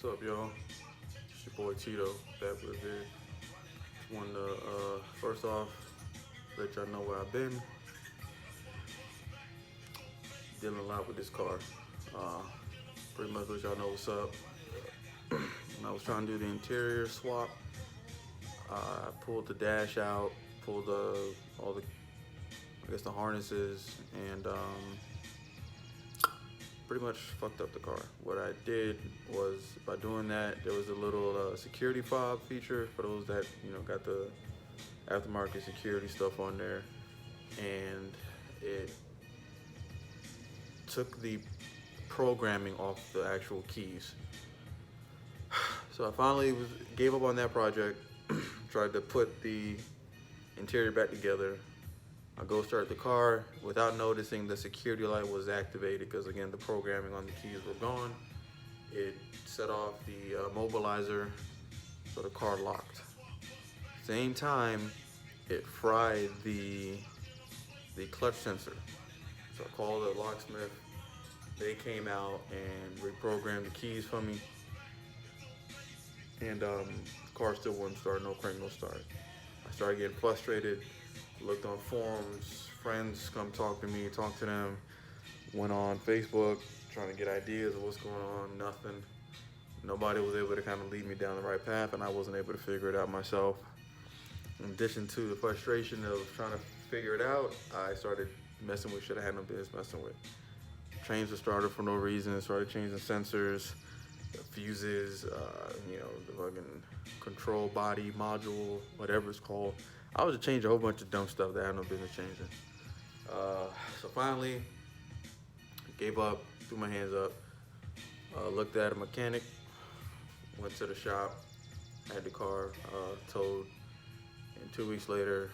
What's up, y'all? It's your boy Tito, back with a vid. Just wanted to, first off, let y'all know where I've been. Dealing a lot with this car. Pretty much let y'all know what's up. When I was trying to do the interior swap, I pulled the dash out, pulled all the, I guess the harnesses, and pretty much fucked up the car. What I did was, by doing that, there was a little security fob feature for those that got the aftermarket security stuff on there, and it took the programming off the actual keys. So I finally gave up on that project, tried to put the interior back together. I go start the car without noticing the security light was activated because, again, the programming on the keys were gone. It set off the mobilizer, so the car locked. Same time, it fried the clutch sensor. So I called the locksmith. They came out and reprogrammed the keys for me. And the car still wouldn't start, no crank, no start. I started getting frustrated. Looked on forums, friends come talk to me, talk to them. Went on Facebook, trying to get ideas of what's going on, nothing. Nobody was able to kind of lead me down the right path, and I wasn't able to figure it out myself. In addition to the frustration of trying to figure it out, I started messing with shit I had no business messing with. Changed the starter for no reason, started changing sensors, the fuses, the fucking control body module, whatever it's called. I was just changing a whole bunch of dumb stuff that I had no business changing. So finally, gave up, threw my hands up, looked at a mechanic, went to the shop, had the car towed, and 2 weeks later,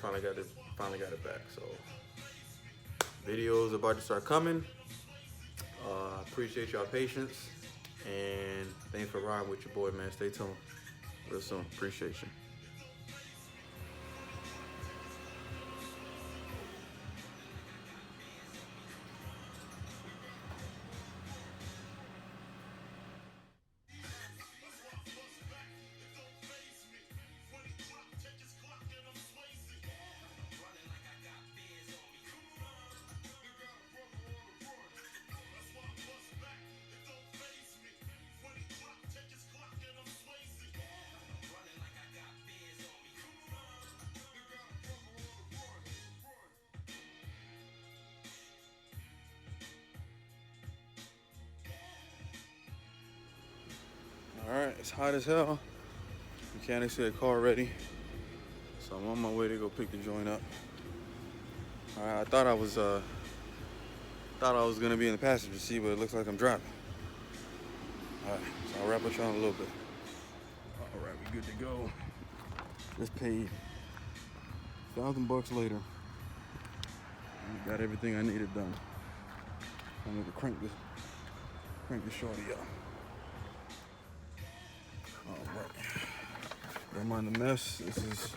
finally got it back. So videos about to start coming. Appreciate y'all patience, and thanks for riding with your boy, man. Stay tuned. Real soon. Appreciate you. Alright, it's hot as hell. Mechanic said car ready. So I'm on my way to go pick the joint up. Alright, I thought I was gonna be in the passenger seat, but it looks like I'm driving. Alright, so I'll wrap up y'all in a little bit. Alright, we good to go. Just paid $1,000 later. Got everything I needed done. I'm gonna crank this shorty up. Alright. Don't mind the mess. This is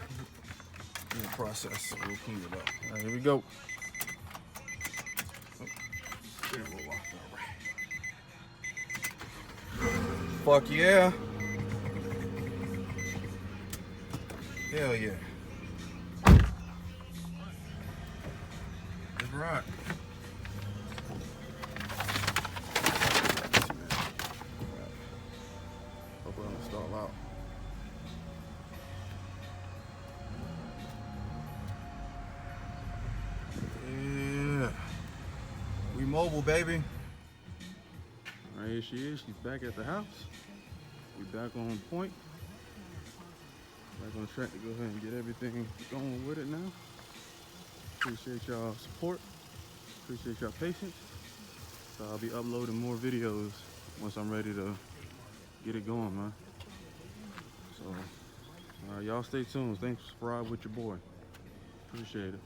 in the process, so we'll clean it up. Alright, here we go. Alright. Fuck yeah. Hell yeah. Let's rock. Hope I don't stall out. Yeah. We mobile, baby. All right, here she is. She's back at the house. We back on point. Back on track to go ahead and get everything going with it now. Appreciate y'all support. Appreciate y'all patience. So I'll be uploading more videos once I'm ready to get it going, man. So, y'all stay tuned. Thanks for riding with your boy. Appreciate it.